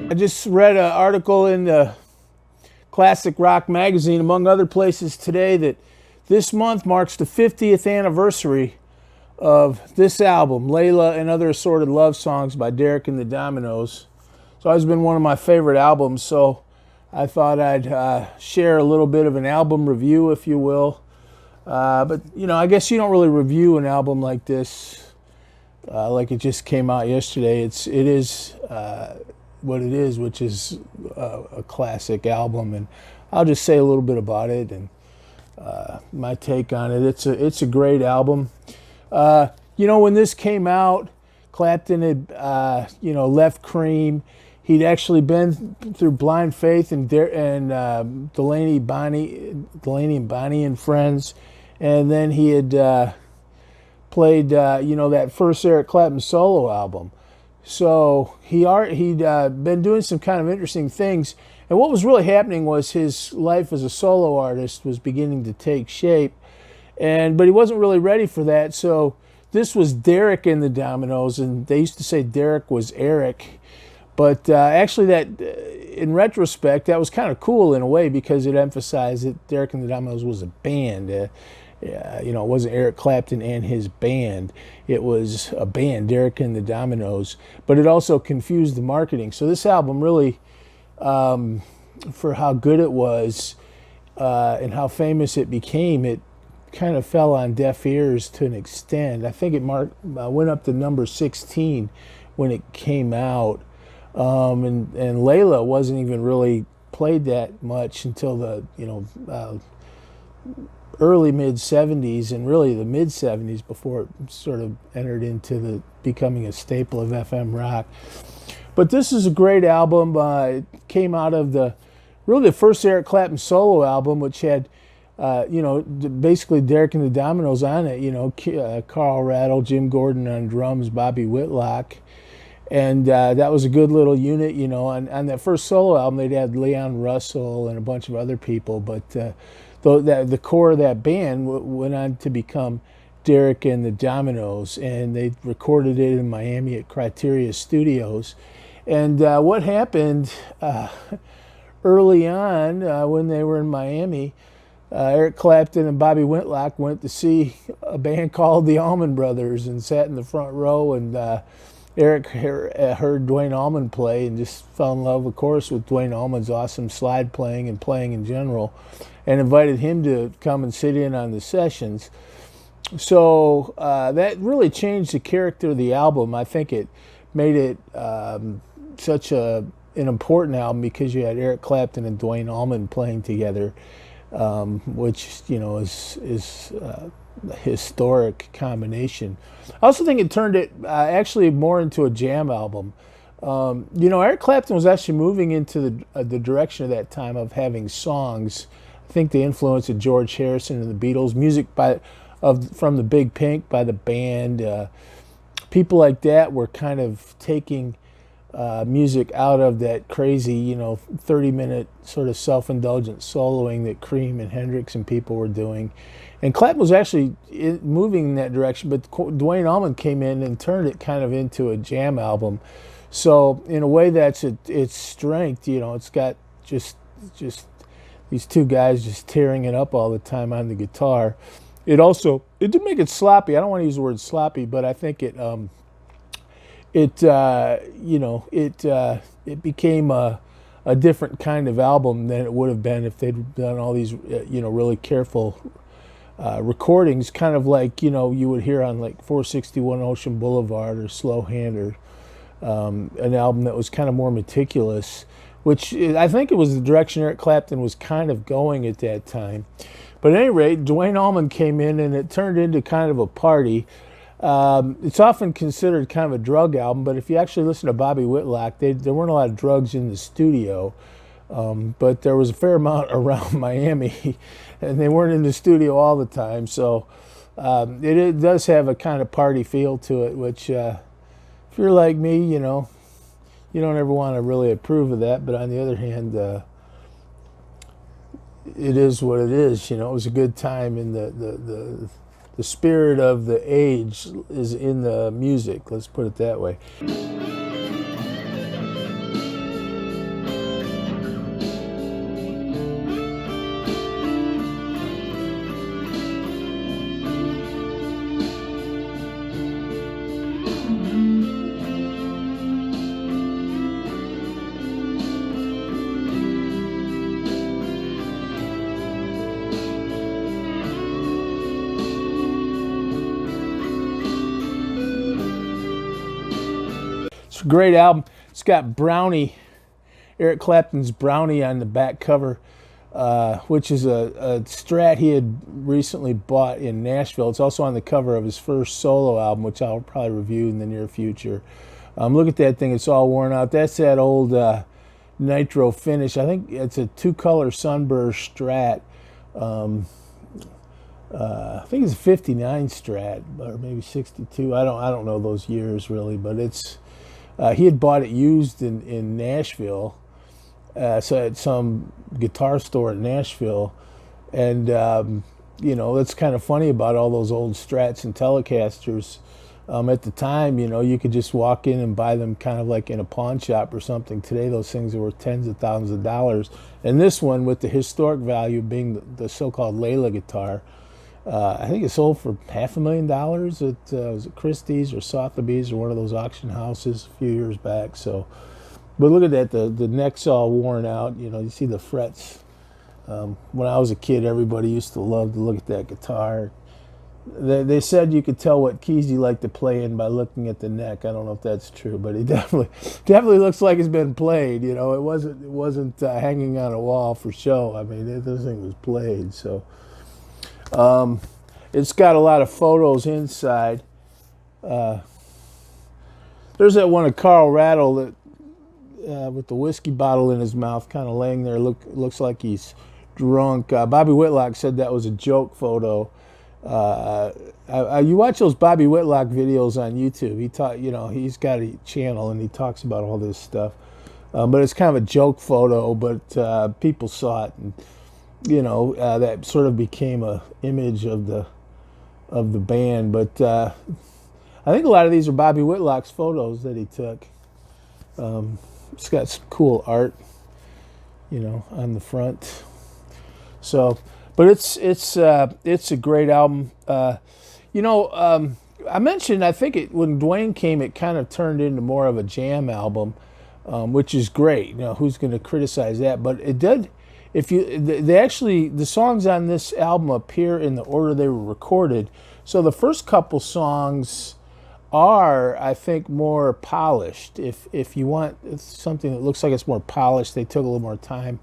I just read an article in the Classic Rock magazine, among other places today, that this month marks the 50th anniversary of this album, Layla and Other Assorted Love Songs by Derek and the Dominoes. It's always been one of my favorite albums, so I thought I'd share a little bit of an album review, if you will. But, you know, I guess you don't really review an album like this, like it just came out yesterday. It is what it is, which is a classic album, and I'll just say a little bit about it and my take on it. It's a great album. You know, when this came out, Clapton had left Cream. He'd actually been through Blind Faith and Delaney and Bonnie and Friends, and then he had played that first Eric Clapton solo album. So he'd been doing some kind of interesting things, and what was really happening was his life as a solo artist was beginning to take shape, but he wasn't really ready for that. So this was Derek and the Dominoes, and they used to say Derek was Eric, but actually that, in retrospect, that was kind of cool in a way, because it emphasized that Derek and the Dominoes was a band. It wasn't Eric Clapton and his band. It was a band, Derek and the Dominoes. But it also confused the marketing. So this album really, for how good it was and how famous it became, it kind of fell on deaf ears to an extent. I think it went up to number 16 when it came out. And Layla wasn't even really played that much until the, early mid-70s, and really the mid-70s, before it sort of entered into becoming a staple of FM rock. But this is a great album. It came out of the first Eric Clapton solo album, which had basically Derek and the Dominoes on it, Carl Radle, Jim Gordon on drums, Bobby Whitlock. And that was a good little unit, On that first solo album, they'd had Leon Russell and a bunch of other people, but the core of that band went on to become Derek and the Dominoes, and they recorded it in Miami at Criteria Studios. And what happened early on when they were in Miami, Eric Clapton and Bobby Whitlock went to see a band called the Allman Brothers and sat in the front row, and Eric heard Duane Allman play and just fell in love, of course, with Duane Allman's awesome slide playing and playing in general, and invited him to come and sit in on the sessions. So that really changed the character of the album. I think it made it such an important album because you had Eric Clapton and Duane Allman playing together, which is a historic combination. I also think it turned it actually more into a jam album. Eric Clapton was actually moving into the direction at that time of having songs. I think the influence of George Harrison and the Beatles, music from the Big Pink by the band, people like that were kind of taking music out of that crazy, 30-minute sort of self-indulgent soloing that Cream and Hendrix and people were doing. And Clapton was actually moving in that direction, but Duane Allman came in and turned it kind of into a jam album. So in a way, that's its strength. It's got just these two guys just tearing it up all the time on the guitar. It did make it sloppy. I don't want to use the word sloppy, but I think it became a different kind of album than it would have been if they'd done all these really careful recordings, kind of like you would hear on like 461 Ocean Boulevard or Slow Hand, or an album that was kind of more meticulous, which I think it was the direction Eric Clapton was kind of going at that time. But at any rate, Duane Allman came in, and it turned into kind of a party. It's often considered kind of a drug album, but if you actually listen to Bobby Whitlock, there weren't a lot of drugs in the studio. But there was a fair amount around Miami, and they weren't in the studio all the time. So it does have a kind of party feel to it, which if you're like me, you know, you don't ever want to really approve of that. But on the other hand, it is what it is. You know, it was a good time, and the spirit of the age is in the music. Let's put it that way. It's a great album. It's got Brownie, Eric Clapton's Brownie on the back cover, which is a Strat he had recently bought in Nashville. It's also on the cover of his first solo album, which I'll probably review in the near future. Look at that thing. It's all worn out. That's that old nitro finish. I think it's a two-color sunburst Strat. I think it's a 59 Strat, or maybe 62. I don't know those years really, but it's he had bought it used in Nashville, so at some guitar store in Nashville, and you know, that's kind of funny about all those old Strats and Telecasters. At the time, you know, you could just walk in and buy them kind of like in a pawn shop or something. Today, those things are worth tens of thousands of dollars. And this one, with the historic value being the so-called Layla guitar, I think it sold for $500,000 at was it Christie's or Sotheby's or one of those auction houses a few years back. So, but look at that, the neck's all worn out. You know, you see the frets. When I was a kid, everybody used to love to look at that guitar. They said you could tell what keys he liked to play in by looking at the neck. I don't know if that's true, but it definitely looks like it's been played. You know, it wasn't hanging on a wall for show. I mean, this thing was played. So. It's got a lot of photos inside. There's that one of Carl Radle that with the whiskey bottle in his mouth, kind of laying there, looks like he's drunk. Bobby Whitlock said that was a joke photo. You watch those Bobby Whitlock videos on YouTube. He's got a channel and he talks about all this stuff. But it's kind of a joke photo, but people saw it, and you know, that sort of became a image of the band. But I think a lot of these are Bobby Whitlock's photos that he took. It's got some cool art, you know, on the front. So, but it's a great album. You know, I mentioned, I think when Duane came, it kind of turned into more of a jam album, which is great. You know, who's going to criticize that? But it did. The songs on this album appear in the order they were recorded. So the first couple songs are, I think, more polished. If you want something that looks like it's more polished, they took a little more time.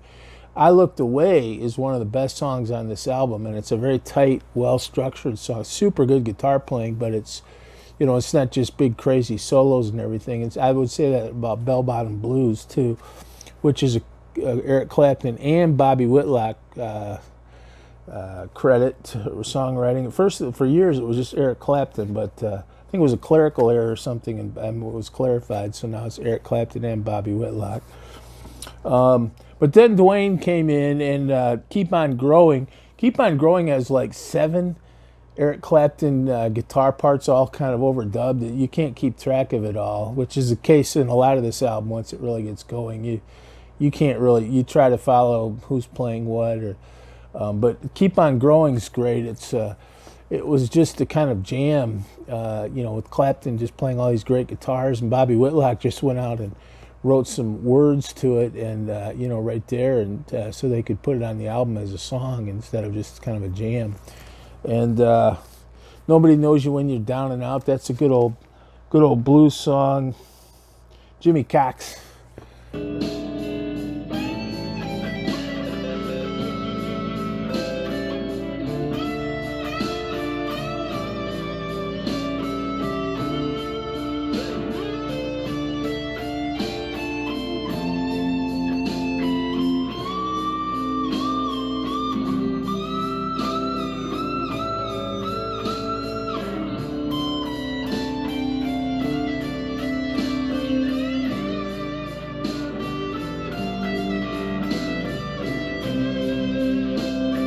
I Looked Away is one of the best songs on this album, and it's a very tight, well-structured song. Super good guitar playing, but it's, you know, it's not just big crazy solos and everything. I would say that about Bell Bottom Blues too, which is a Eric Clapton and Bobby Whitlock credit to songwriting. At first, for years, it was just Eric Clapton, but I think it was a clerical error or something, and it was clarified, so now it's Eric Clapton and Bobby Whitlock. But then Duane came in and Keep On Growing. Keep On Growing has like 7 Eric Clapton guitar parts, all kind of overdubbed. You can't keep track of it all, which is the case in a lot of this album. Once it really gets going, you can't really, you try to follow who's playing what, or but Keep On Growing is great. It was just a kind of jam, you know, with Clapton just playing all these great guitars, and Bobby Whitlock just went out and wrote some words to it, and you know, right there, and so they could put it on the album as a song instead of just kind of a jam. And Nobody Knows You When You're Down and Out. That's a good old blues song. Jimmy Cox.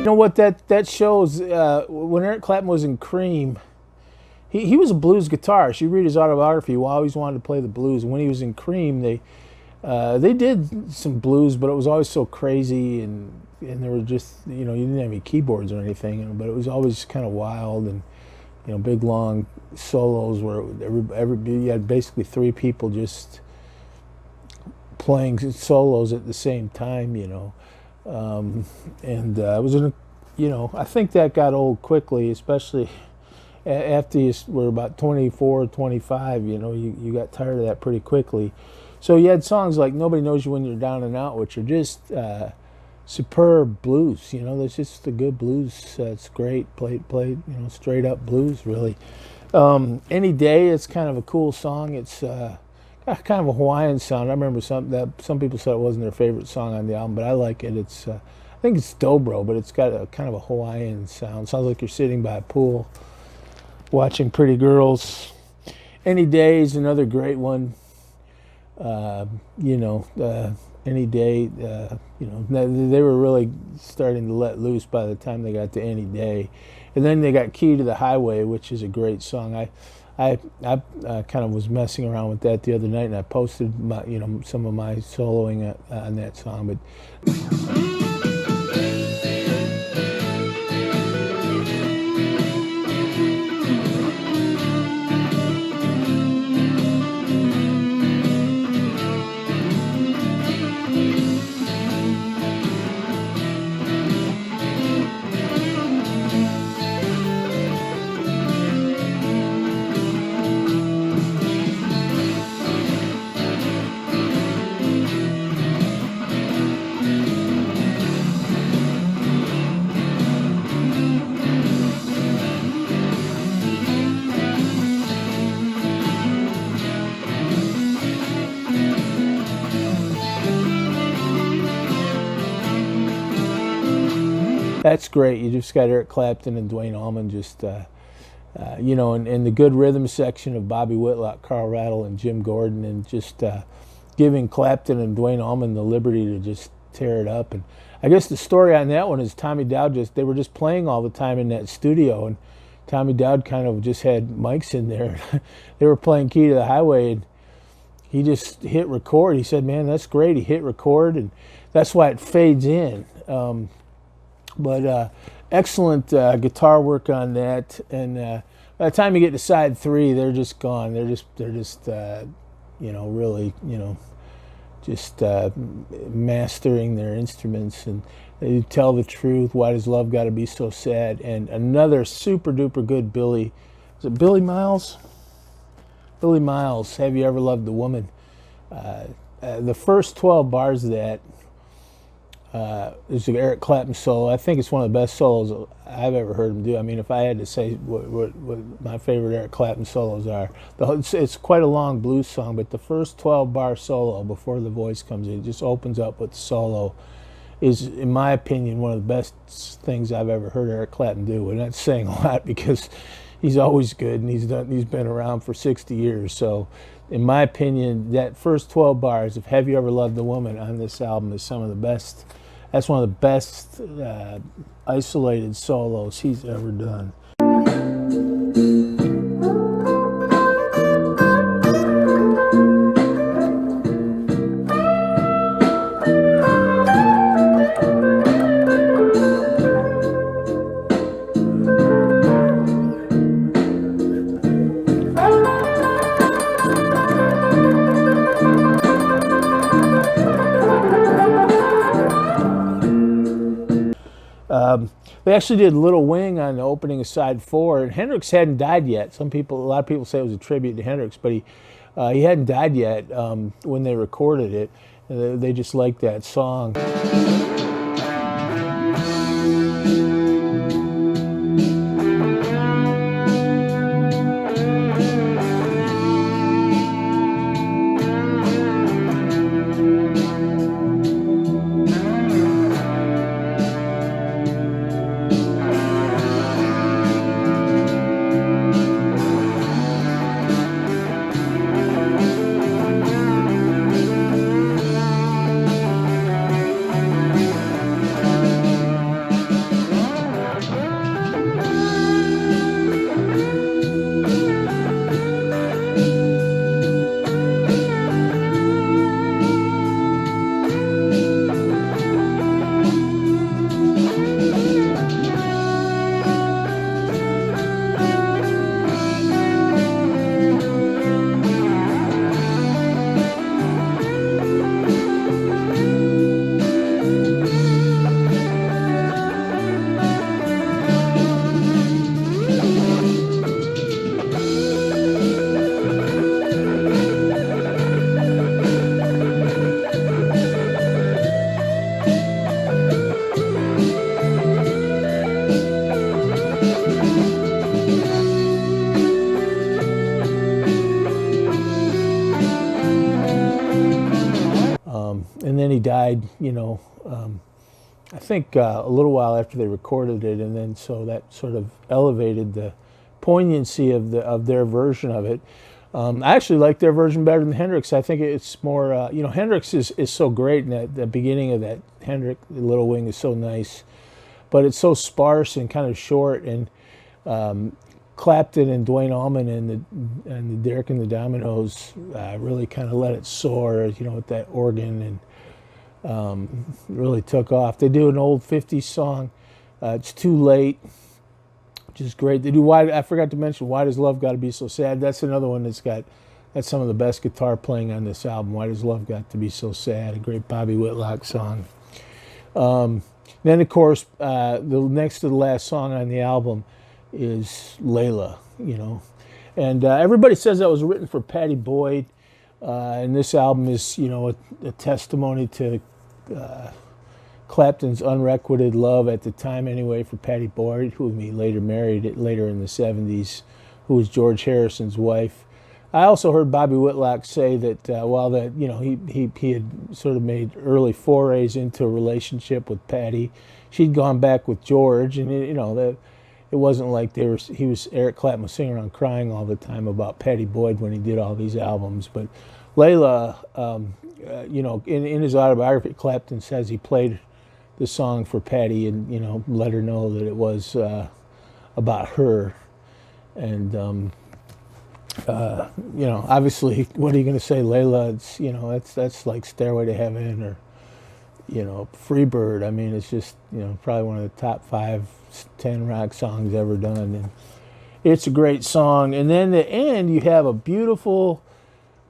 You know what that shows? When Eric Clapton was in Cream, he was a blues guitarist. You read his autobiography, he always wanted to play the blues. And when he was in Cream, they did some blues, but it was always so crazy, and there were just, you didn't have any keyboards or anything, but it was always kind of wild, and big long solos where you had basically three people just playing solos at the same time, and it was I think that got old quickly, especially after you were about 24, 25. You got tired of that pretty quickly. So you had songs like Nobody Knows You When You're Down and Out, which are just superb blues. That's just the good blues. It's great, played, straight up blues, really. Any Day, it's kind of a cool song. It's got kind of a Hawaiian sound. I remember some people said it wasn't their favorite song on the album, but I like it. It's I think it's dobro, but it's got a kind of a Hawaiian sound. Sounds like you're sitting by a pool watching pretty girls. Any Day is another great one. Any Day, they were really starting to let loose by the time they got to Any Day. And then they got Key to the Highway, which is a great song. I kind of was messing around with that the other night, and I posted some of my soloing on that song. But that's great. You just got Eric Clapton and Duane Allman just, and the good rhythm section of Bobby Whitlock, Carl Radle, and Jim Gordon, and just giving Clapton and Duane Allman the liberty to just tear it up. And I guess the story on that one is Tommy Dowd they were just playing all the time in that studio, and Tommy Dowd kind of just had mics in there. They were playing Key to the Highway, and he just hit record. He said, "Man, that's great." He hit record, and that's why it fades in. But excellent guitar work on that, and by the time you get to side 3, they're just gone. They're just really just mastering their instruments, and they tell the truth. Why does love got to be so sad? And another super duper good Billy. Is it Billy Miles? Billy Miles. Have you ever loved a woman? The first 12 bars of that. There's an Eric Clapton solo. I think it's one of the best solos I've ever heard him do. I mean, if I had to say what my favorite Eric Clapton solos are, it's quite a long blues song, but the first 12-bar solo before the voice comes in, it just opens up with the solo, is, in my opinion, one of the best things I've ever heard Eric Clapton do. And that's saying a lot, because he's always good, and he's been around for 60 years. So, in my opinion, that first 12 bars of Have You Ever Loved a Woman on this album is some of the best. That's one of the best isolated solos he's ever done. They actually did Little Wing on the opening of side 4, and Hendrix hadn't died yet. A lot of people say it was a tribute to Hendrix, but he hadn't died yet when they recorded it. They just liked that song. died, I think a little while after they recorded it, and then so that sort of elevated the poignancy of their version of it. I actually like their version better than Hendrix. I think it's more, Hendrix is so great, and the beginning of that Hendrix Little Wing is so nice, but it's so sparse and kind of short, and Clapton and Duane Allman and the Derek and the Dominoes really kind of let it soar, with that organ, and really took off. They do an old 50s song, It's Too Late, which is great. They do Why, I forgot to mention, Why Does Love Gotta Be So Sad? That's another one that's some of the best guitar playing on this album. Why Does Love Got to Be So Sad? A great Bobby Whitlock song. Then, of course, the next to the last song on the album is Layla, And everybody says that was written for Pattie Boyd. And this album is, a testimony to Clapton's unrequited love at the time anyway for Pattie Boyd, whom he later married later in the 70s, who was George Harrison's wife. I also heard Bobby Whitlock say that while that he had sort of made early forays into a relationship with Pattie, she'd gone back with George, and that it wasn't like Eric Clapton was singing around crying all the time about Pattie Boyd when he did all these albums. But Layla, in his autobiography, Clapton says he played the song for Pattie and let her know that it was about her, and obviously, what are you going to say, Layla? It's that's like Stairway to Heaven or Freebird. I mean, it's just probably one of the top 5-10 rock songs ever done, and it's a great song. And then at the end, you have a beautiful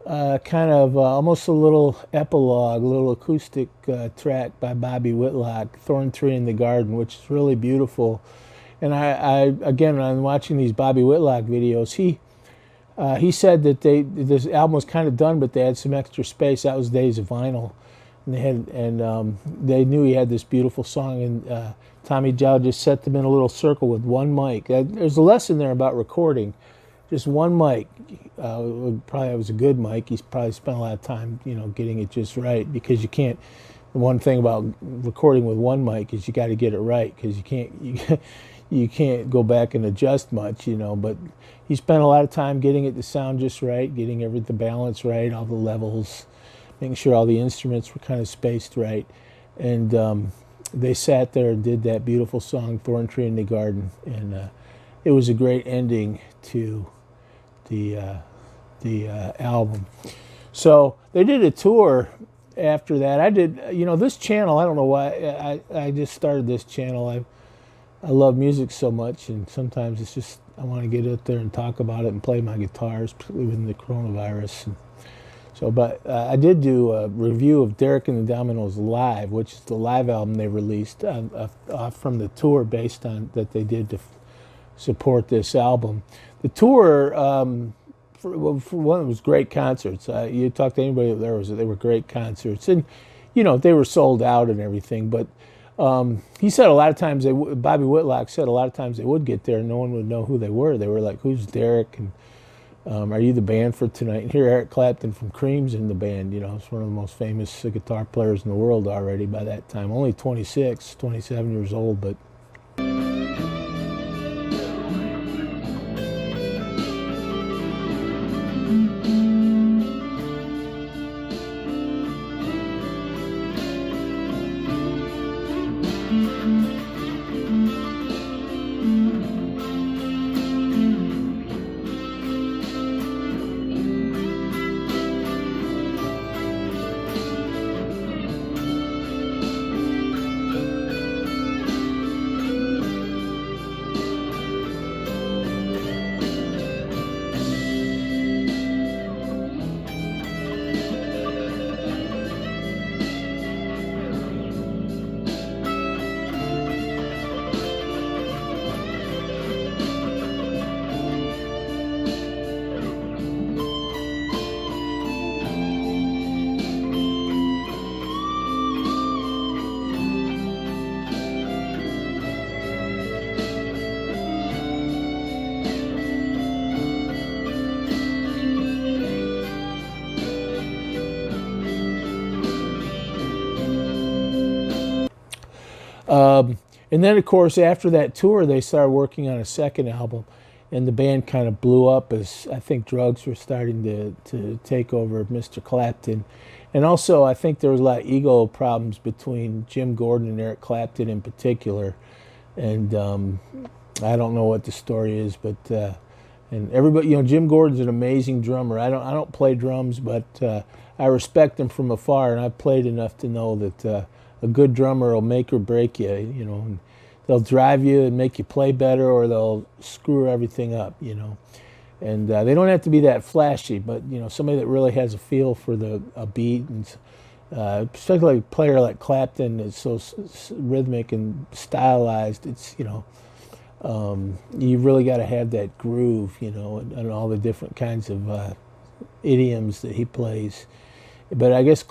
kind of almost a little epilogue, a little acoustic track by Bobby Whitlock, Thorn Tree in the Garden, which is really beautiful. And I again, when I'm watching these Bobby Whitlock videos, he said that this album was kind of done, but they had some extra space. That was days of vinyl, and they knew he had this beautiful song, and Tommy Jow just set them in a little circle with one mic. There's a lesson there about recording. Just one mic. Probably it was a good mic. He's probably spent a lot of time, getting it just right, because you can't. The one thing about recording with one mic is you got to get it right, because you can't go back and adjust much, But he spent a lot of time getting it to sound just right, getting the balance right, all the levels, making sure all the instruments were kind of spaced right, and they sat there and did that beautiful song, Thorn Tree in the Garden, and it was a great ending to the album. So they did a tour after that. I did, this channel, I don't know why, I just started this channel. I love music so much, and sometimes it's just, I want to get out there and talk about it and play my guitars, particularly with the coronavirus. And so, but I did do a review of Derek and the Dominoes Live, which is the live album they released from the tour based on that they did to support this album. The tour, for one, it was great concerts. You talk to anybody there, they were great concerts, and they were sold out and everything. But he said a lot of times Bobby Whitlock said a lot of times they would get there and no one would know who they were. They were like, "Who's Derek?" and "Are you the band for tonight?" And here Eric Clapton from Cream's in the band. He's one of the most famous guitar players in the world already by that time. Only 26, 27 years old, but. And then, of course, after that tour, they started working on a second album, and the band kind of blew up as I think drugs were starting to take over Mr. Clapton. And also, I think there was a lot of ego problems between Jim Gordon and Eric Clapton in particular. And I don't know what the story is, but and everybody, Jim Gordon's an amazing drummer. I don't play drums, but I respect him from afar, and I've played enough to know that a good drummer will make or break you. And they'll drive you and make you play better, or they'll screw everything up. And they don't have to be that flashy, but somebody that really has a feel for a beat, and particularly a player like Clapton is so rhythmic and stylized. It's you really got to have that groove, and all the different kinds of idioms that he plays. But I guess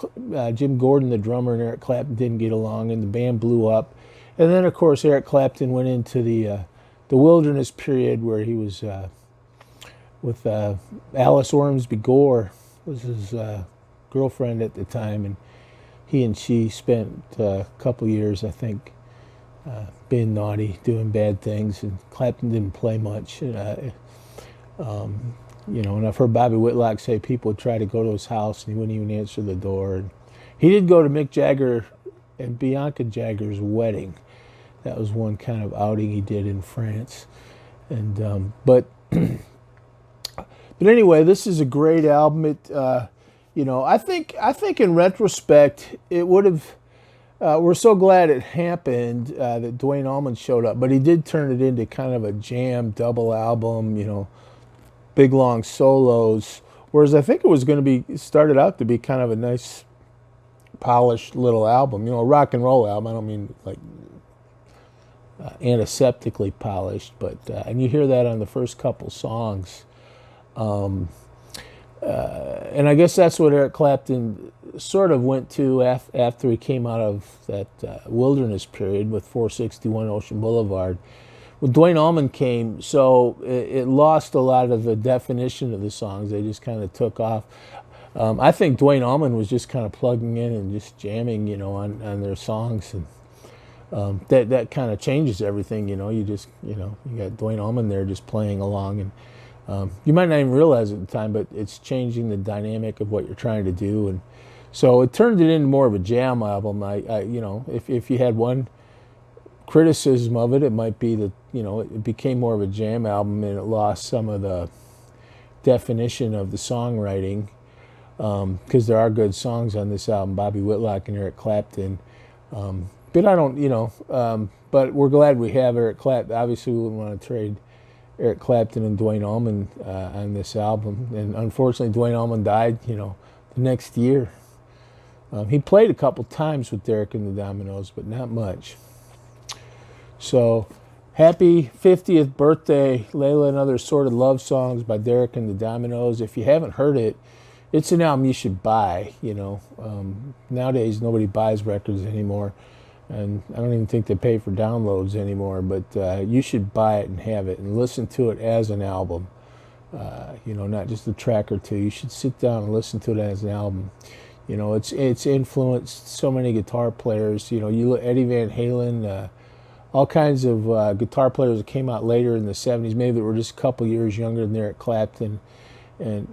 Jim Gordon, the drummer, and Eric Clapton didn't get along, and the band blew up. And then, of course, Eric Clapton went into the wilderness period where he was with Alice Ormsby Gore, was his girlfriend at the time, and he and she spent a couple years, I think, being naughty, doing bad things, and Clapton didn't play much. And I've heard Bobby Whitlock say people would try to go to his house and he wouldn't even answer the door. And he did go to Mick Jagger and Bianca Jagger's wedding. That was one kind of outing he did in France. And but anyway, this is a great album. It I think in retrospect it would have. We're so glad it happened that Duane Allman showed up, but he did turn it into kind of a jam double album, big long solos. Whereas I think it was going to be started out to be kind of a nice, polished little album, a rock and roll album. I don't mean like antiseptically polished, but and you hear that on the first couple songs. And I guess that's what Eric Clapton sort of went to after he came out of that wilderness period with 461 Ocean Boulevard. When Duane Allman came, so it lost a lot of the definition of the songs. They just kind of took off. I think Duane Allman was just kind of plugging in and just jamming, on their songs, and that kind of changes everything. You got Duane Allman there just playing along, and you might not even realize it at the time, but it's changing the dynamic of what you're trying to do, and so it turned it into more of a jam album. If you had one criticism of it, it might be that it became more of a jam album and it lost some of the definition of the songwriting, because there are good songs on this album, Bobby Whitlock and Eric Clapton. But I don't, but we're glad we have Eric Clapton. Obviously, we wouldn't want to trade Eric Clapton and Duane Allman on this album. And unfortunately, Duane Allman died, the next year. He played a couple times with Derek and the Dominoes, but not much. So, happy 50th birthday, Layla and Other Assorted Love Songs by Derek and the Dominoes. If you haven't heard it, it's an album you should buy, Nowadays, nobody buys records anymore, and I don't even think they pay for downloads anymore, but you should buy it and have it and listen to it as an album, not just a track or two. You should sit down and listen to it as an album. It's influenced so many guitar players. You look Eddie Van Halen, all kinds of guitar players that came out later in the 70s, maybe that were just a couple years younger than Eric Clapton, and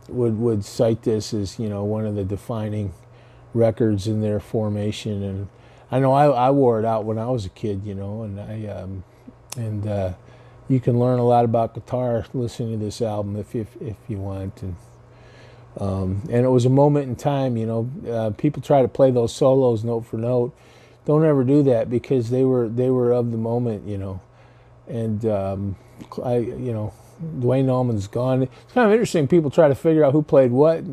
would cite this as one of the defining records in their formation. And I know I wore it out when I was a kid, and you can learn a lot about guitar listening to this album if you want. And it was a moment in time. People try to play those solos note for note. Don't ever do that, because they were of the moment, And Duane Allman's gone. It's kind of interesting. People try to figure out who played what.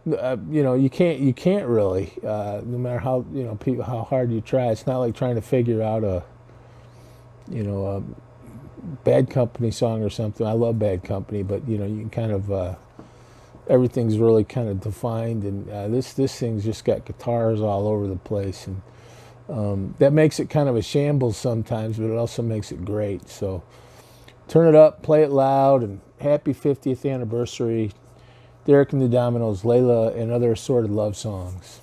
You can't really. No matter how how hard you try. It's not like trying to figure out a Bad Company song or something. I love Bad Company, but you can kind of everything's really kind of defined, and this thing's just got guitars all over the place, and that makes it kind of a shambles sometimes, but it also makes it great. So turn it up, play it loud, and happy 50th anniversary, Derek and the Dominoes, Layla and Other Assorted Love Songs.